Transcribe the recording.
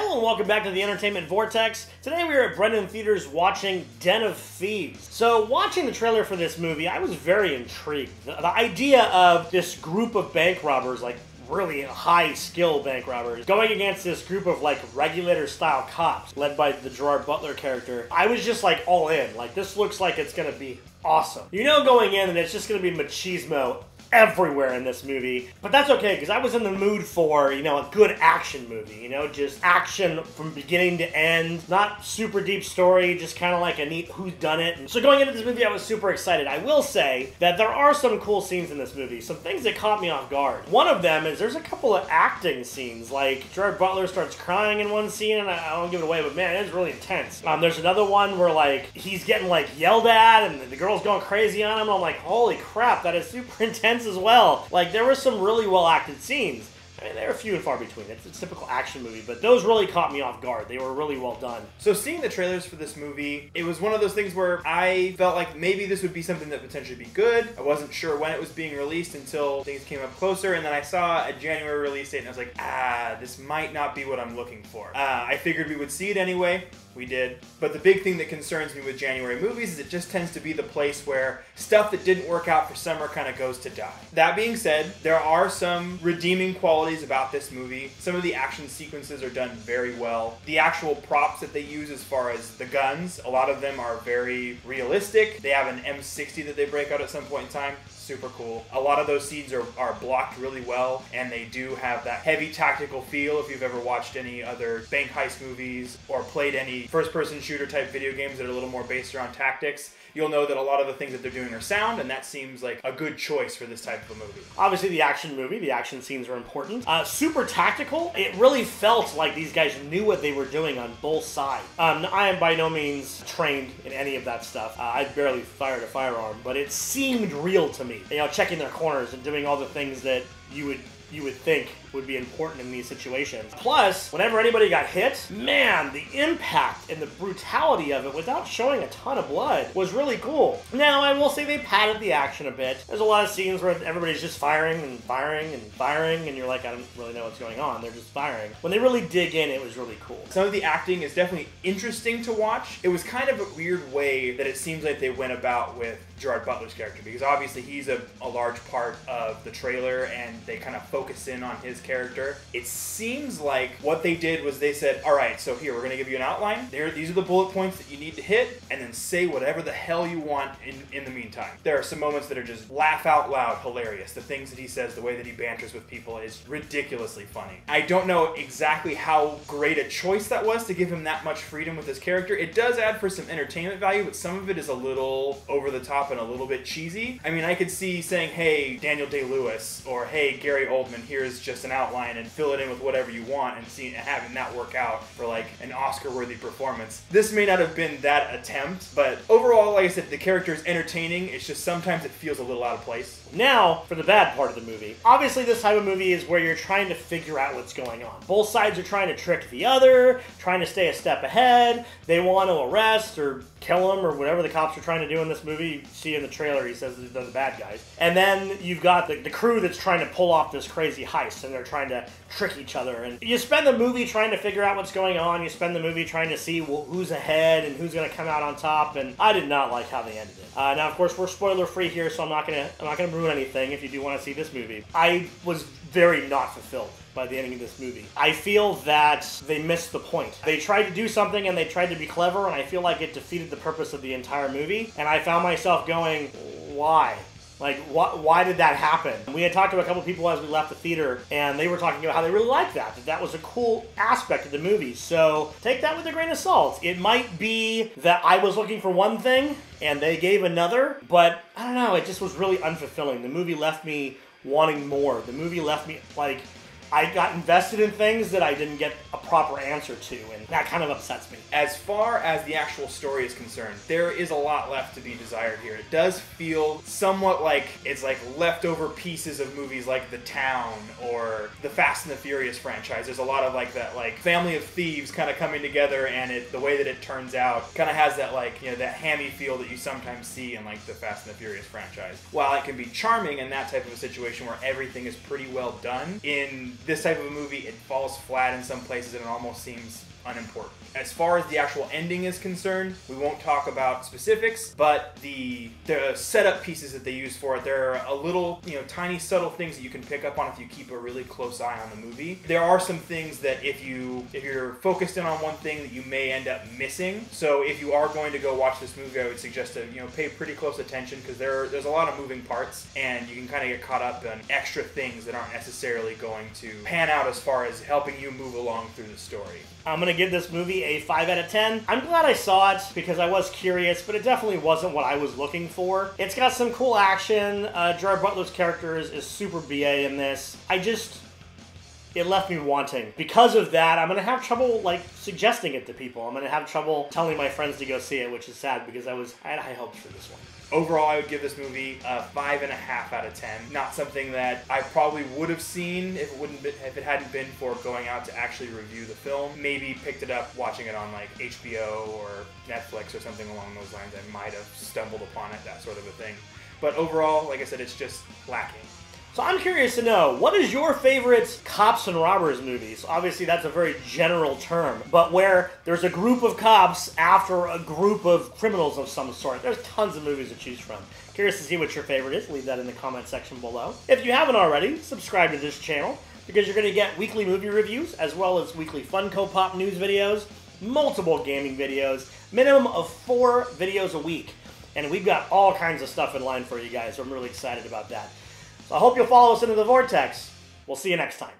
Hello and welcome back to the Entertainment Vortex. Today we are at Brendan Theaters watching Den of Thieves. So watching the trailer for this movie, I was very intrigued. The idea of this group of bank robbers, like really high skill bank robbers, going against this group of like regulator style cops led by the Gerard Butler character, I was just like all in. Like, this looks like it's gonna be awesome. You know going in and it's just gonna be machismo everywhere in this movie, but that's okay because I was in the mood for, you know, a good action movie, you know, just action from beginning to end, not super deep story, just kind of like a neat whodunit. And so going into this movie, I was super excited. I will say that there are some cool scenes in this movie, some things that caught me off guard. One of them is there's a couple of acting scenes, like Gerard Butler starts crying in one scene, and I don't give it away, but man, it's really intense. There's another one where like he's getting like yelled at and the girl's going crazy on him. I'm like, holy crap, that is super intense as well. Like, there were some really well acted scenes. I mean, they're few and far between. It's a typical action movie, but those really caught me off guard. They were really well done. So seeing the trailers for this movie, it was one of those things where I felt like maybe this would be something that potentially be good. I wasn't sure when it was being released until things came up closer, and then I saw a January release date, and I was like, this might not be what I'm looking for. I figured we would see it anyway. We did. But the big thing that concerns me with January movies is it just tends to be the place where stuff that didn't work out for summer kind of goes to die. That being said, there are some redeeming qualities about this movie. Some of the action sequences are done very well. The actual props that they use as far as the guns, a lot of them are very realistic. They have an M60 that they break out at some point in time. Super cool. A lot of those scenes are blocked really well, and they do have that heavy tactical feel. If you've ever watched any other bank heist movies or played any first-person shooter type video games that are a little more based around tactics, you'll know that a lot of the things that they're doing are sound, and that seems like a good choice for this type of a movie. Obviously, the action scenes are important. Super tactical. It really felt like these guys knew what they were doing on both sides. I am by no means trained in any of that stuff. I barely fired a firearm, but it seemed real to me. You know, checking their corners and doing all the things that you would think would be important in these situations. Plus, whenever anybody got hit, man, the impact and the brutality of it without showing a ton of blood was really cool. Now, I will say they padded the action a bit. There's a lot of scenes where everybody's just firing and firing and firing, and you're like, I don't really know what's going on. They're just firing. When they really dig in, it was really cool. Some of the acting is definitely interesting to watch. It was kind of a weird way that it seems like they went about with Gerard Butler's character, because obviously he's a large part of the trailer, and they kind of focus in on his character. It seems like what they did was they said, all right, so here, we're going to give you an outline. These are the bullet points that you need to hit, and then say whatever the hell you want in the meantime. There are some moments that are just laugh out loud hilarious. The things that he says, the way that he banters with people is ridiculously funny. I don't know exactly how great a choice that was to give him that much freedom with his character. It does add for some entertainment value, but some of it is a little over the top and a little bit cheesy. I mean, I could see saying, hey, Daniel Day-Lewis, or hey, Gary Oldman, here's just an outline and fill it in with whatever you want, and having that work out for like an Oscar-worthy performance. This may not have been that attempt, but overall, like I said, the character is entertaining. It's just sometimes it feels a little out of place. Now, for the bad part of the movie. Obviously, this type of movie is where you're trying to figure out what's going on. Both sides are trying to trick the other, trying to stay a step ahead. They want to arrest or kill him or whatever the cops are trying to do in this movie. You see in the trailer, he says they're the bad guys. And then you've got the crew that's trying to pull off this crazy heist, and they're trying to trick each other. And you spend the movie trying to figure out what's going on. You spend the movie trying to see who's ahead and who's going to come out on top. And I did not like how they ended it. Now, of course, we're spoiler free here, so I'm not gonna ruin anything if you do want to see this movie. I was very not fulfilled by the ending of this movie. I feel that they missed the point. They tried to do something and they tried to be clever, and I feel like it defeated the purpose of the entire movie. And I found myself going, why? Like, why did that happen? We had talked to a couple people as we left the theater, and they were talking about how they really liked that was a cool aspect of the movie. So take that with a grain of salt. It might be that I was looking for one thing, and they gave another, but I don't know, it just was really unfulfilling. The movie left me wanting more. The movie left me, like, I got invested in things that I didn't get a proper answer to, and that kind of upsets me. As far as the actual story is concerned, there is a lot left to be desired here. It does feel somewhat like it's like leftover pieces of movies like The Town or the Fast and the Furious franchise. There's a lot of like that like family of thieves kind of coming together, and the way that it turns out kind of has that like, you know, that hammy feel that you sometimes see in like the Fast and the Furious franchise. While it can be charming in that type of a situation where everything is pretty well done, in this type of a movie, it falls flat in some places. and it almost seems unimportant. As far as the actual ending is concerned, we won't talk about specifics, but the setup pieces that they use for it, there are a little, tiny subtle things that you can pick up on if you keep a really close eye on the movie. There are some things that if you're focused in on one thing that you may end up missing. So if you are going to go watch this movie, I would suggest to pay pretty close attention, because there's a lot of moving parts and you can kind of get caught up in extra things that aren't necessarily going to pan out as far as helping you move along through the story. I'm going to give this movie a 5 out of 10. I'm glad I saw it because I was curious, but it definitely wasn't what I was looking for. It's got some cool action. Gerard Butler's character is super BA in this. It left me wanting. Because of that, I'm going to have trouble, suggesting it to people. I'm going to have trouble telling my friends to go see it, which is sad because I had high hopes for this one. Overall, I would give this movie a 5.5 out of 10. Not something that I probably would have seen if it hadn't been for going out to actually review the film. Maybe picked it up watching it on HBO or Netflix or something along those lines. I might have stumbled upon it, that sort of a thing. But overall, like I said, it's just lacking. So I'm curious to know, what is your favorite cops and robbers movies? Obviously, that's a very general term, but where there's a group of cops after a group of criminals of some sort. There's tons of movies to choose from. Curious to see what your favorite is. Leave that in the comment section below. If you haven't already, subscribe to this channel, because you're going to get weekly movie reviews, as well as weekly Funko Pop news videos, multiple gaming videos, minimum of 4 videos a week. And we've got all kinds of stuff in line for you guys, so I'm really excited about that. So I hope you'll follow us into the Vortex. We'll see you next time.